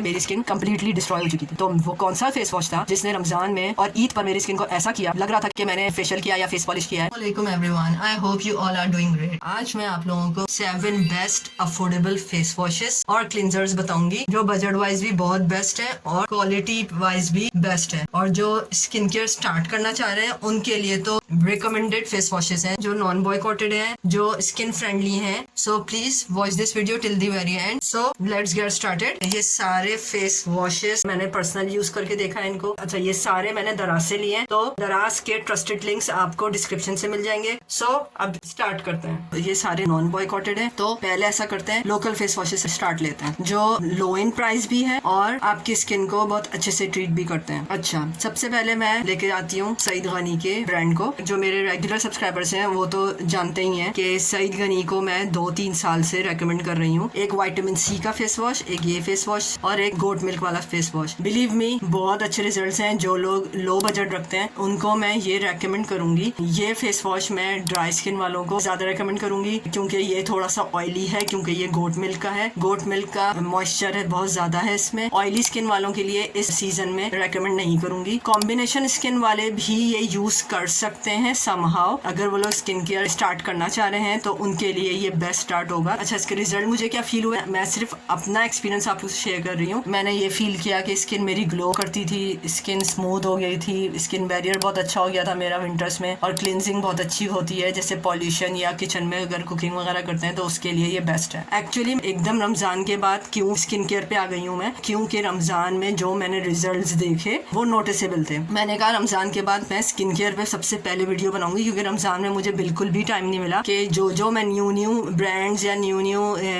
मेरी skin completely destroy हो चुकी थी। तो वो कौन सा फेस वॉश था जिसने रमजान में और ईद पर मेरी स्किन को ऐसा किया, लग रहा था कि मैंने फेशियल किया या फेस पॉलिश किया है। वालेकुम everyone, I hope you all are doing great. आज मैं आप लोगों को 7 बेस्ट अफोर्डेबल फेस वॉशेस और क्लिनजर्स बताऊंगी जो बजट वाइज भी बहुत बेस्ट है और क्वालिटी वाइज भी बेस्ट है, और जो स्किन केयर स्टार्ट करना चाह रहे हैं उनके लिए तो रिकमेंडेड फेस वॉशेस हैं जो नॉन बॉयकॉटेड हैं, जो स्किन फ्रेंडली हैं। So please watch this video till the very and. So let's get started. ये सारे फेस वॉशेस मैंने पर्सनली यूज करके देखा है इनको। अच्छा, ये सारे मैंने दराज से लिए हैं, तो दराज के ट्रस्टेड लिंक्स आपको डिस्क्रिप्शन से मिल जाएंगे। सो अब स्टार्ट करते हैं। ये सारे नॉन बॉयकॉटेड हैं, तो पहले ऐसा करते हैं लोकल फेस वॉशेस से स्टार्ट लेते हैं जो लो इन प्राइस भी है और आपकी स्किन को बहुत अच्छे से ट्रीट भी करते हैं। अच्छा, सबसे पहले मैं लेके आती हूँ सईद गनी के ब्रांड को। जो मेरे रेगुलर सब्सक्राइबर्स हैं वो तो जानते ही हैं कि सईद गनी को मैं 2-3 साल से रेकमेंड कर रही हूँ। एक विटामिन सी का फेस वॉश, एक ये फेस वॉश और एक गोट मिल्क वाला फेस वॉश। बिलीव मी, बहुत अच्छे रिजल्ट्स हैं। जो लोग लो बजट रखते हैं उनको मैं ये रेकमेंड करूंगी। ये फेस वॉश मैं ड्राई स्किन वालों को ज्यादा रेकमेंड करूंगी क्योंकि ये थोड़ा सा ऑयली है, क्योंकि ये गोट मिल्क का है। गोट मिल्क का मॉइस्चर है बहुत ज्यादा है इसमें। ऑयली स्किन वालों के लिए इस सीजन में रेकमेंड नहीं करूंगी। कॉम्बिनेशन स्किन वाले भी ये यूज कर सकते हैं समहाउ। अगर वो लोग स्किन केयर स्टार्ट करना चाह रहे हैं तो उनके लिए ये बेस्ट स्टार्ट होगा। अच्छा, इसके रिजल्ट मुझे क्या फील हुआ, मैं सिर्फ अपना एक्सपीरियंस आपको शेयर कर रही हूँ। मैंने ये फील किया कि स्किन मेरी ग्लो करती थी, स्किन स्मूथ हो गई थी, स्किन बैरियर बहुत अच्छा हो गया था मेरा विंटर्स में, और क्लिनजिंग बहुत अच्छी होती है। जैसे पॉल्यूशन या किचन में अगर कुकिंग वगैरह करते हैं तो उसके लिए ये बेस्ट है। एक्चुअली एकदम रमजान के बाद क्यों स्किन केयर पे आ गई हूँ मैं, क्योंकि रमजान में जो मैंने रिजल्ट्स देखे वो नोटिसेबल थे। मैंने कहा रमजान के बाद मैं स्किन केयर पे सबसे पहले वीडियो बनाऊंगी, क्योंकि रमजान में मुझे बिल्कुल भी टाइम नहीं मिला कि जो मैं न्यू ब्रांड्स या न्यू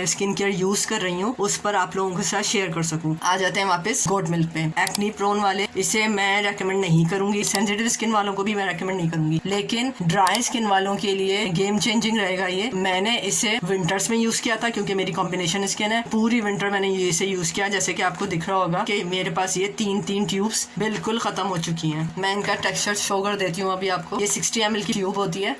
स्किन केयर यूज कर रही हूँ उस पर आप लोगों के साथ शेयर कर सकूँ। आ जाते हैं वापस गोट मिल्क पे। एक्नी प्रोन वाले इसे मैं रेकमेंड नहीं करूंगी, सेंसिटिव स्किन वालों को भी मैं रेकमेंड नहीं करूंगी, लेकिन ड्राई स्किन वालों के लिए गेम चेंजिंग रहेगा ये। मैंने इसे विंटर्स में यूज किया था क्योंकि मेरी कॉम्बिनेशन स्किन है। पूरी विंटर मैंने ये इसे यूज किया, जैसे कि आपको दिख रहा होगा कि मेरे पास ये 3 ट्यूब्स बिल्कुल खत्म हो चुकी हैं। मैं इनका टेक्सचर शो कर देती हूँ अभी आपको। ये 60 ml की ट्यूब होती है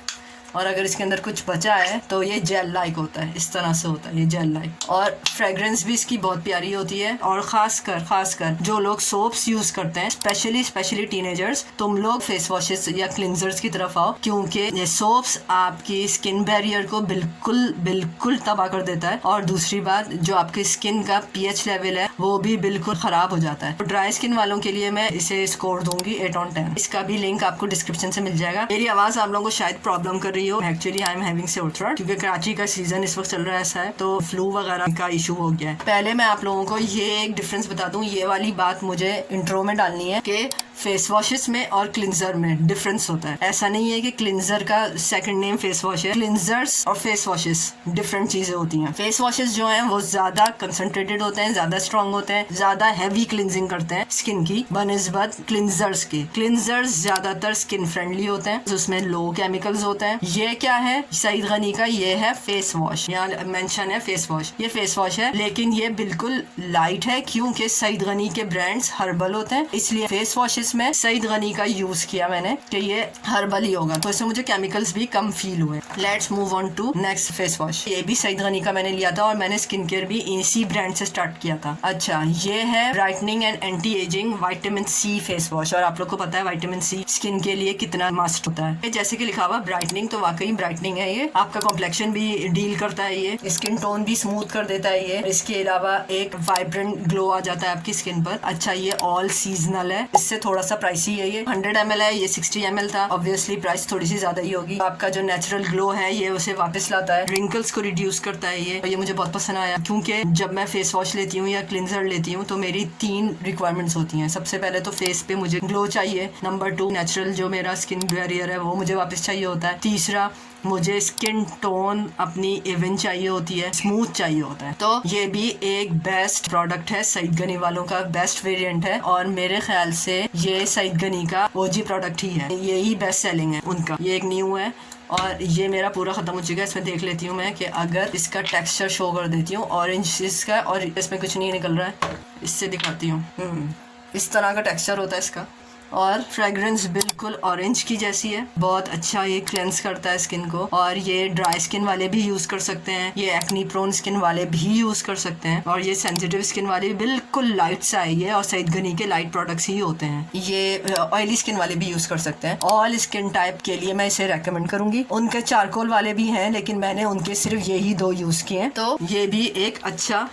और अगर इसके अंदर कुछ बचा है तो ये जेल लाइक होता है, इस तरह से होता है ये जेल लाइक। और फ्रेग्रेंस भी इसकी बहुत प्यारी होती है। और खासकर जो लोग सोप्स यूज करते हैं, स्पेशली टीनेजर्स, तुम लोग फेस वॉशेस या क्लिनजर्स की तरफ आओ, क्योंकि ये सोप्स आपकी स्किन बैरियर को बिल्कुल तबाह कर देता है। और दूसरी बात, जो आपकी स्किन का pH लेवल है वो भी बिल्कुल खराब हो जाता है। तो ड्राई स्किन वालों के लिए मैं इसे स्कोर दूंगी 8/10। इसका भी लिंक आपको डिस्क्रिप्शन से मिल जाएगा। मेरी आवाज आप लोगों को शायद प्रॉब्लम कर actually I am having sore throat, क्योंकि कराची का सीजन इस वक्त चल रहा है ऐसा है, तो फ्लू वगैरह का इशू हो गया है। पहले मैं आप लोगों को ये एक डिफरेंस बता दूं, ये वाली बात मुझे इंट्रो में डालनी है कि फेस वॉशेस में और क्लिनजर में डिफरेंस होता है। ऐसा नहीं है कि क्लिनजर का सेकंड नेम फेस वॉश है। क्लिनजर्स और फेस वॉशेस डिफरेंट चीजें होती हैं। फेस वॉशेस जो हैं वो ज्यादा कंसंट्रेटेड होते हैं, ज्यादा स्ट्रॉन्ग होते हैं, ज्यादा हैवी क्लिनजिंग करते हैं स्किन की बनिस्बत क्लिनजर्स के। क्लिनजर्स ज्यादातर स्किन फ्रेंडली होते हैं, उसमें लो केमिकल्स होते हैं। ये क्या है सईद गनी का, ये है फेस वॉश, यहाँ मेंशन है फेस वॉश। ये फेस वॉश है लेकिन ये बिल्कुल लाइट है, क्योंकि सईद गनी के ब्रांड्स हर्बल होते हैं, इसलिए फेस वॉशेस में सईद गनी का यूज किया मैंने कि ये हर्बल ही होगा, तो इसमें मुझे केमिकल्स भी कम फील हुए। Let's move on to next face wash. ये भी सईद गनी का मैंने लिया था और मैंने स्किन केयर भी इसी ब्रांड से स्टार्ट किया था। अच्छा, ये है brightening and anti ageing vitamin C face wash, और आप लोग को पता है विटामिन सी स्किन के लिए कितना मस्ट होता है। जैसे कि लिखा हुआ ब्राइटनिंग, तो वाकई ब्राइटनिंग है ये। आपका कॉम्प्लेक्शन भी डील करता है, ये स्किन टोन भी स्मूथ कर देता है ये। इसके अलावा एक वाइब्रेंट ग्लो आ जाता है आपकी स्किन पर। अच्छा, ये ऑल सीजनल है, इससे थोड़ा सा प्राइसी है। ये 100 ml है, ये 60 ml था। ऑब्वियसली प्राइस थोड़ी सी ज्यादा ही होगी। आपका जो नेचुरल ग्लो है ये उसे वापस लाता है, रिंकल्स को रिड्यूस करता है ये मुझे बहुत पसंद आया, क्योंकि जब मैं फेस वॉश लेती हूँ या क्लिनजर लेती हूँ तो मेरी 3 रिक्वायरमेंट्स होती हैं। सबसे पहले तो फेस पे मुझे ग्लो चाहिए, नंबर 2 नेचुरल जो मेरा स्किन बैरियर है वो मुझे वापस चाहिए होता है, तीसरा मुझे स्किन टोन अपनी इवन चाहिए होती है, स्मूथ चाहिए होता है। तो ये भी एक बेस्ट प्रोडक्ट है, सईद गनी वालों का बेस्ट वेरिएंट है, और मेरे ख्याल से ये सईद गनी का ओजी प्रोडक्ट ही है, यही बेस्ट सेलिंग है उनका। ये एक न्यू है और ये मेरा पूरा खत्म हो चुका है। इसमें देख लेती हूँ मैं कि अगर इसका टेक्सचर शो कर देती हूँ, ऑरेंज इसका, और इसमें कुछ नहीं निकल रहा है, इससे दिखाती हूँ। इस तरह का टेक्सचर होता है इसका, और फ्रेग्रेंस बिल्कुल ऑरेंज की जैसी है। बहुत अच्छा ये क्लेंस करता है स्किन को, और ये ड्राई स्किन वाले भी यूज कर सकते हैं, ये एक्नी प्रोन स्किन वाले भी यूज कर सकते हैं, और ये सेंसिटिव स्किन वाले बिल्कुल लाइट सा है ये, और सईद गनी के लाइट प्रोडक्ट्स ही होते हैं। ये ऑयली स्किन वाले भी यूज कर सकते हैं। ऑल स्किन टाइप के लिए मैं इसे रेकमेंड करूंगी। उनके चारकोल वाले भी हैं, लेकिन मैंने उनके सिर्फ यही 2 यूज किए हैं, तो ये भी एक अच्छा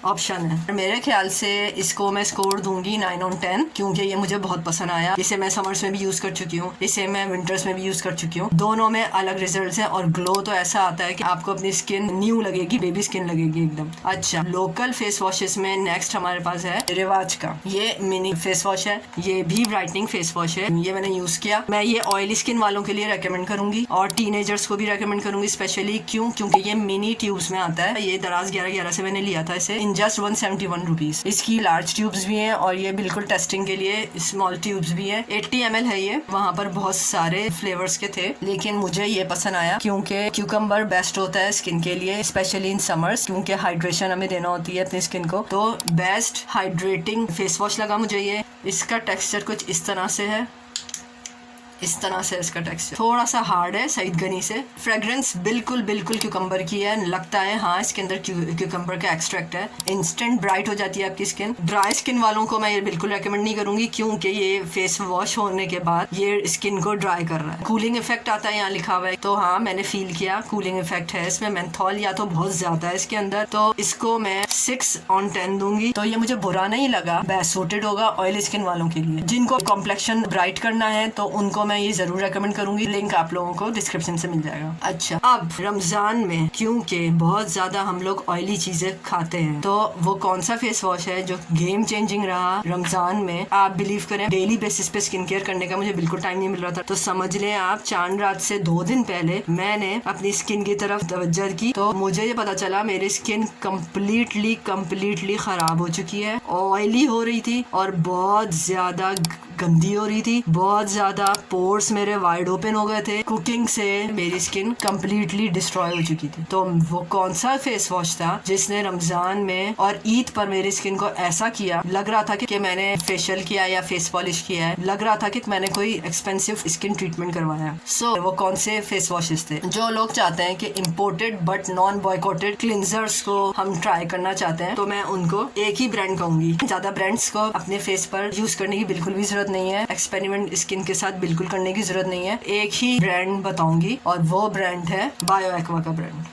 ऑप्शन है। मेरे ख्याल से इसको मैं स्कोर दूंगी 9 on 10, क्योंकि ये मुझे बहुत पसंद आया। इसे मैं समर्स में भी यूज कर चुकी हूँ, इसे मैं विंटर्स में भी यूज कर चुकी हूँ। दोनों में अलग रिजल्ट्स हैं, और ग्लो तो ऐसा आता है कि आपको अपनी स्किन न्यू लगेगी, बेबी स्किन लगेगी एकदम। अच्छा, लोकल फेस वॉशेस में नेक्स्ट हमारे पास है रिवाज का ये मिनी फेस वॉश है। ये भी ब्राइटनिंग फेस वॉश है, ये मैंने यूज किया। मैं ये ऑयली स्किन वालों के लिए रेकमेंड करूंगी, और टीनेजर्स को भी रेकमेंड करूंगी स्पेशली। क्योंकि ये मिनी ट्यूब्स में आता है। ये दराज 11 से मैंने लिया था इसे, जस्ट 171 रुपीज। इसकी लार्ज ट्यूब्स भी हैं, और ये बिल्कुल टेस्टिंग के लिए स्मॉल ट्यूब्स भी हैं। 80 ml है ये। वहाँ पर बहुत सारे फ्लेवर्स के थे, लेकिन मुझे ये पसंद आया क्योंकि क्यूकम्बर बेस्ट होता है स्किन के लिए, स्पेशली इन समर्स, क्योंकि हाइड्रेशन हमें देना होती है अपनी स्किन को। तो बेस्ट हाइड्रेटिंग फेस वॉश लगा मुझे ये। इसका टेक्सचर कुछ इस तरह से है, इस तरह से इसका टेक्सचर थोड़ा सा हार्ड है सईद गनी से। फ्रेग्रेंस बिल्कुल क्यूकम्बर की है, लगता है हाँ इसके अंदर क्यूकम्बर का एक्सट्रैक्ट है। इंस्टेंट ब्राइट हो जाती है आपकी स्किन। ड्राई स्किन वालों को मैं ये बिल्कुल रेकमेंड नहीं करूंगी, क्योंकि ये फेस वॉश होने के बाद ये स्किन को ड्राई कर रहा है। कूलिंग इफेक्ट आता है यहाँ लिखा हुआ है, तो हाँ मैंने फील किया कूलिंग इफेक्ट है इसमें। मेंथॉल या तो बहुत ज्यादा है इसके अंदर, तो इसको मैं 6 on 10 दूंगी। तो ये मुझे बुरा नहीं लगा, बेस्ट सूटेड होगा ऑयली स्किन वालों के लिए। जिनको कॉम्प्लेक्शन ब्राइट करना है तो उनको मैं ये जरूर रेकमेंड करूंगी। लिंक आप लोगों को डिस्क्रिप्शन से मिल जाएगा। अच्छा, अब रमजान में क्योंकि बहुत ज्यादा हम लोग ऑयली चीजें खाते हैं, तो वो कौन सा फेस वॉश है जो गेम चेंजिंग रहा रमजान में। आप बिलीव करें, डेली बेसिस पे स्किन केयर करने का मुझे बिल्कुल टाइम नहीं मिल रहा था। तो समझ लें आप, चांद रात से 2 दिन पहले मैंने अपनी स्किन की तरफ तवज्जो की, तो मुझे ये पता चला मेरी स्किन कम्प्लीटली खराब हो चुकी है। ऑयली हो रही थी, और बहुत ज्यादा गंदी हो रही थी, बहुत ज्यादा पोर्स मेरे वाइड ओपन हो गए थे। कुकिंग से मेरी स्किन कम्प्लीटली डिस्ट्रॉय हो चुकी थी। तो वो कौन सा फेस वॉश था जिसने रमजान में और ईद पर मेरी स्किन को ऐसा किया, लग रहा था कि मैंने फेशियल किया या फेस पॉलिश किया है, लग रहा था कि मैंने कोई एक्सपेंसिव स्किन ट्रीटमेंट करवाया। सो वो कौन से फेस वॉशेस थे? जो लोग चाहते हैं कि imported but non boycotted cleansers को हम ट्राई करना चाहते हैं, तो मैं उनको एक ही ब्रांड कहूंगी। ज्यादा ब्रांड्स को अपने फेस पर यूज करने की बिल्कुल भी जरूरत नहीं है, एक्सपेरिमेंट स्किन के साथ बिल्कुल करने की जरूरत नहीं है। एक ही ब्रांड बताऊंगी, और वो ब्रांड है बायो एक्वा का ब्रांड।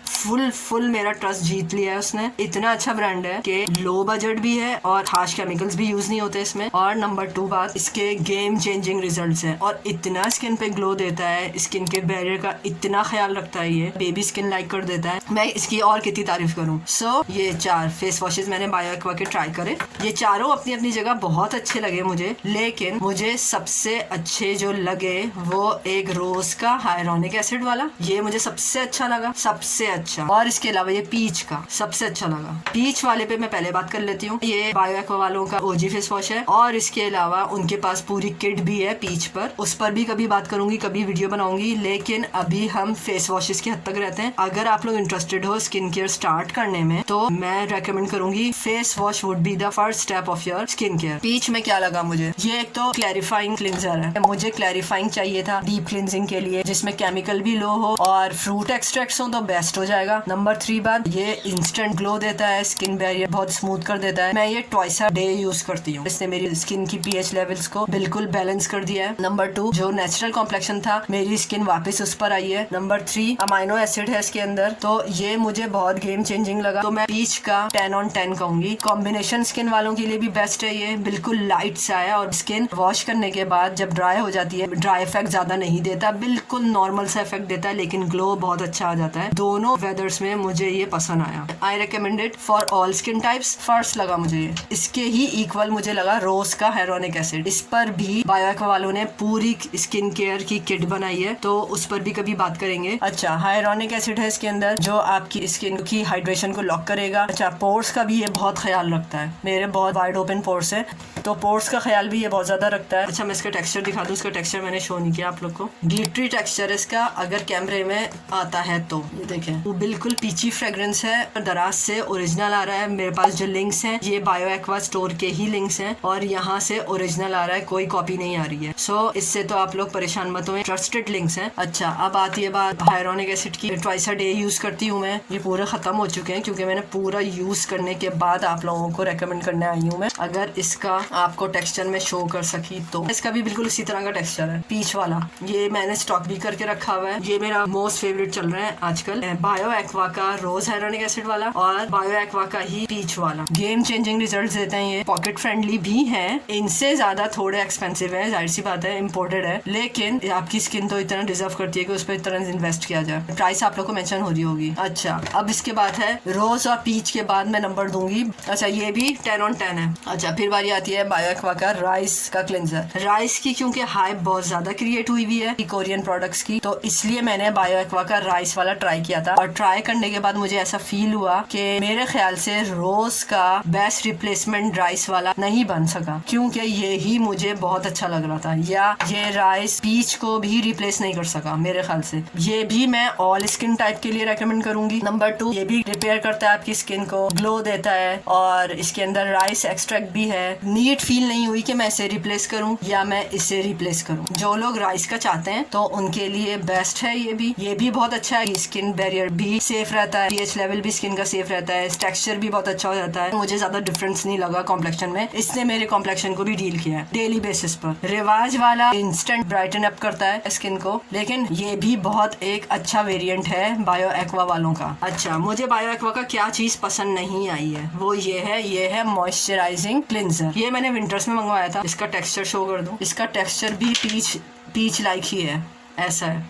फुल मेरा ट्रस्ट जीत लिया है उसने। इतना अच्छा ब्रांड है कि लो बजट भी है, और हार्श केमिकल्स भी यूज नहीं होते इसमें। और नंबर 2 बात, इसके गेम चेंजिंग रिजल्ट्स हैं, और इतना स्किन पे ग्लो देता है, स्किन के बैरियर का इतना ख्याल रखता है, ये बेबी स्किन लाइक कर देता है। मैं इसकी और कितनी तारीफ करूं। सो ये 4 फेस वॉशेस मैंने बायो एक्वा के ट्राई करे। ये चारों अपनी अपनी जगह बहुत अच्छे लगे मुझे, लेकिन मुझे सबसे अच्छे जो लगे वो एक रोज का हाइरोनिक एसिड वाला, ये मुझे सबसे अच्छा लगा, सबसे अच्छा। और इसके अलावा ये पीच का सबसे अच्छा लगा। पीच वाले पे मैं पहले बात कर लेती हूँ। ये बायो एक्वा वालों का ओजी फेस वॉश है, और इसके अलावा उनके पास पूरी किट भी है पीच पर, उस पर भी कभी बात करूंगी, कभी वीडियो बनाऊंगी। लेकिन अभी हम फेस वॉशेस की हद तक रहते हैं। अगर आप लोग इंटरेस्टेड हो स्किन केयर स्टार्ट करने में, तो मैं रेकमेंड करूंगी face wash would be the first step of your skin care. Peach में क्या लगा मुझे, ये एक तो क्लैरिफाइंग क्लिंजर है। मुझे क्लैरिफाइंग चाहिए था डीप क्लिंजिंग के लिए, जिसमें केमिकल भी लो हो और फ्रूट एक्सट्रैक्ट्स हो तो बेस्ट हो जाएगा। नंबर 3 बात, ये इंस्टेंट ग्लो देता है, स्किन बैरियर बहुत स्मूथ कर देता है। मैं ये ट्वाइस अ डे यूज करती हूँ, इसने मेरी स्किन की पीएच लेवल्स को बिल्कुल बैलेंस कर दिया है। नंबर 2, जो नेचुरल कॉम्प्लेक्शन था, मेरी स्किन वापस उस पर आई है। नंबर 3, अमाइनो एसिड है इसके अंदर, तो ये मुझे बहुत गेम चेंजिंग लगा। तो मैं पीच का 10 on 10 कहूंगी। कॉम्बिनेशन स्किन वालों के लिए भी बेस्ट है, ये बिल्कुल लाइट सा है, और स्किन वॉश करने के बाद जब ड्राई हो जाती है, ड्राई इफेक्ट ज्यादा नहीं देता, बिल्कुल नॉर्मल सा इफेक्ट देता है, लेकिन ग्लो बहुत अच्छा आ जाता है। दोनों वेदर्स में मुझे ये पसंद आया। I recommend it for all skin types. First लगा मुझे ये। इसके ही इक्वल मुझे लगा रोज का हाइरोनिक एसिड। इस पर भी बायो एक्वा वालों ने पूरी स्किन केयर की किट बनाई है, तो उस पर भी कभी बात करेंगे। अच्छा, हाइरोनिक एसिड है इसके अंदर, जो आपकी स्किन की हाइड्रेशन को लॉक करेगा। अच्छा, पोर्स का भी ये बहुत ख्याल रखता है। मेरे बहुत वाइड ओपन पोर्स है, तो पोर्स का ख्याल भी ये बहुत ज्यादा रखता है। अच्छा मैं इसका टेक्सचर दिखा दूँ, इसका टेक्सचर मैंने शो नहीं किया आप लोग को। ग्लिटरी टेक्सचर है इसका, अगर कैमरे में आता है तो ये देखें, वो बिल्कुल पीची फ्रेग्रेंस है। दराज से ओरिजिनल आ रहा है। मेरे पास जो लिंक्स हैं ये बायो एक्वा स्टोर के ही लिंक्स हैं और यहाँ से ओरिजिनल आ रहा है, कोई कॉपी नहीं आ रही है। सो इससे तो आप लोग परेशान मत हो, ट्रस्टेड लिंक्स हैं। अच्छा अब आती है बात हाइलोनिक एसिड की। ट्वाइस अ डे यूज करती हूँ मैं, ये पूरे खत्म हो चुके हैं क्योंकि मैंने पूरा यूज करने के बाद आप लोगों को रेकमेंड करने आई हूँ मैं। अगर इसका आपको टेक्सचर में शो कर सकी तो इसका भी बिल्कुल इसी तरह का टेक्सचर है, पीच वाला। ये मैंने स्टॉक भी करके रखा हुआ है। ये मेरा मोस्ट फेवरेट चल रहा है आजकल, बायो एक्वा का रोज हाइलोनिक एसिड वाला और बायो एक्वा का ही पीच वाला। गेम चेंजिंग रिजल्ट देते हैं ये, पॉकेट फ्रेंडली भी है, इनसे ज्यादा थोड़े एक्सपेंसिव है, जाहिर सी बात है इम्पोर्टेड है, लेकिन आपकी स्किन तो इतना डिजर्व करती है कि उस पर इतना इन्वेस्ट किया जाए। प्राइस आप लोग को मेंशन हो रही होगी। अच्छा अब इसके बाद है रोज और पीच के बाद मैं नंबर दूंगी। अच्छा ये भी 10 on 10 है। अच्छा फिर बारी आती है बायो एक्वा का राइस का क्लिंजर। राइस की क्योंकि हाइप बहुत ज्यादा क्रिएट हुई है कोरियन प्रोडक्ट्स की, तो इसलिए मैंने बायो एक्वा का राइस वाला ट्राई किया था और ट्राई करने के बाद मुझे ऐसा फील हुआ कि मेरे ख्याल से रोज का बेस्ट रिप्लेसमेंट राइस वाला नहीं बन सका, क्योंकि ये ही मुझे बहुत अच्छा लग रहा था, या ये राइस पीच को भी रिप्लेस नहीं कर सका मेरे ख्याल से। ये भी मैं ऑल स्किन टाइप के लिए रेकमेंड करूंगी। नंबर 2 ये भी रिपेयर करता है आपकी स्किन को, ग्लो देता है और इसके अंदर राइस एक्सट्रैक्ट भी है। नीड फील नहीं हुई कि मैं इसे रिप्लेस करूं या मैं इसे रिप्लेस करूं। जो लोग राइस का चाहते हैं तो उनके लिए बेस्ट है ये भी बहुत अच्छा है। स्किन बैरियर भी सेफ रहता है, pH लेवल भी स्किन का सेफ रहता है, टेक्सचर भी बहुत अच्छा हो जाता है। मुझे ज्यादा डिफरेंस नहीं लगा कॉम्प्लेक्शन में, इसने मेरे कॉम्प्लेक्शन को भी डील किया है डेली बेसिस पर। रिवाज वाला इंस्टेंट ब्राइटन अप करता है स्किन को, लेकिन ये भी बहुत एक अच्छा वेरिएंट है बायो एक्वा वालों का। अच्छा मुझे बायो एक्वा का क्या चीज पसंद नहीं आई है वो ये है मॉइस्चराइजिंग क्लिंजर। ये मैंने विंटर्स में मंगवाया था। इसका टेक्सचर शो कर दूं, इसका टेक्सचर भी पीच लाइक ही है, ऐसा है।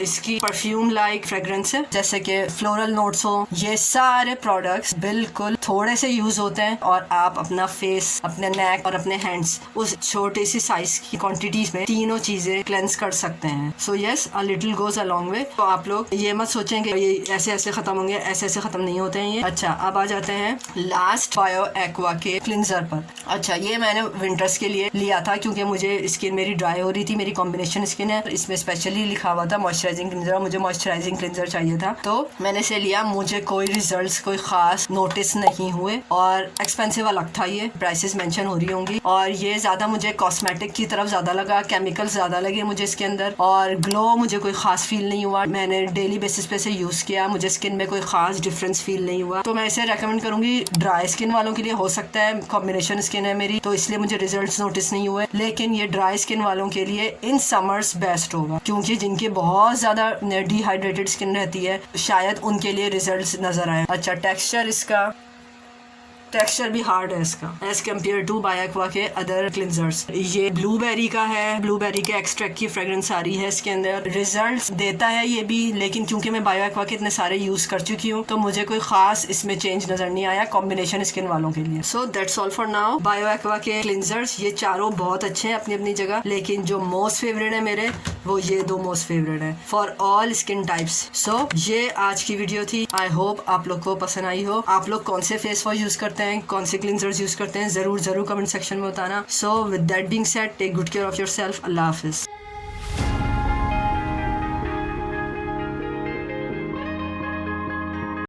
इसकी परफ्यूम लाइक फ्रेग्रेंस है, जैसे कि फ्लोरल नोट्स हो। ये सारे प्रोडक्ट्स बिल्कुल थोड़े से यूज होते हैं और आप अपना फेस, अपने नेक और अपने हैंड्स उस छोटी सी साइज की क्वांटिटीज में तीनों चीजें क्लेंस कर सकते हैं। So yes a little goes a long way. तो आप लोग ये मत सोचें कि ये ऐसे ऐसे खत्म होंगे, ऐसे ऐसे खत्म नहीं होते हैं ये। अच्छा अब आ जाते हैं लास्ट बायो एक्वा के क्लिंजर पर। अच्छा ये मैंने विंटर्स के लिए लिया था क्योंकि मुझे स्किन मेरी ड्राई हो रही थी, मेरी कॉम्बिनेशन स्किन है। इसमें स्पेशली लिखा हुआ था मॉइस्चराइजिंग क्लिंजर, मुझे मॉइस्चराइजिंग क्लिंजर चाहिए था तो मैंने इसे लिया। मुझे कोई रिजल्ट्स कोई खास नोटिस नहीं हुए और एक्सपेंसिव अलग था, ये प्राइसेस मेंशन हो रही होंगी। और ये ज्यादा मुझे कॉस्मेटिक की तरफ ज्यादा लगा, केमिकल्स ज्यादा लगे मुझे इसके अंदर, और ग्लो मुझे कोई खास फील नहीं हुआ। मैंने डेली बेसिस पे से यूज किया, मुझे स्किन में कोई खास डिफरेंस फील नहीं हुआ। तो मैं इसे रेकमेंड करूंगी ड्राई स्किन वालों के लिए। हो सकता है कॉम्बिनेशन स्किन है मेरी तो इसलिए मुझे रिजल्ट्स नोटिस नहीं हुए, लेकिन ये ड्राई स्किन वालों के लिए इन समर्स बेस्ट होगा, क्योंकि जिनकी बहुत ज्यादा डिहाइड्रेटेड स्किन रहती है शायद उनके लिए रिजल्ट्स नजर आए। अच्छा टेक्सचर भी हार्ड है इसका as compare to Bio Aqua के अदर क्लिंजर्स। ये ब्लूबेरी का है, ब्लूबेरी के एक्सट्रैक्ट की फ्रेग्रेंस आ रही है इसके अंदर। रिजल्ट्स देता है ये भी, लेकिन क्योंकि मैं बायो एक्वा के इतने सारे यूज कर चुकी हूँ तो मुझे कोई खास इसमें चेंज नजर नहीं आया कॉम्बिनेशन स्किन वालों के लिए। So that's all for now. Bio Aqua के क्लिंजर्स ये चारों बहुत अच्छे हैं अपनी अपनी जगह, लेकिन जो मोस्ट फेवरेट है मेरे वो ये दो मोस्ट फेवरेट है फॉर ऑल स्किन टाइप्स। सो ये आज की वीडियो थी। आई होप आप लोग को पसंद आई हो। आप लोग कौन से फेस वॉश यूज करते हैं, कौन से क्लिंजर्स यूज करते हैं, जरूर कमेंट सेक्शन में बताना। So with that being said, take good care of yourself. अल्लाह हाफिज।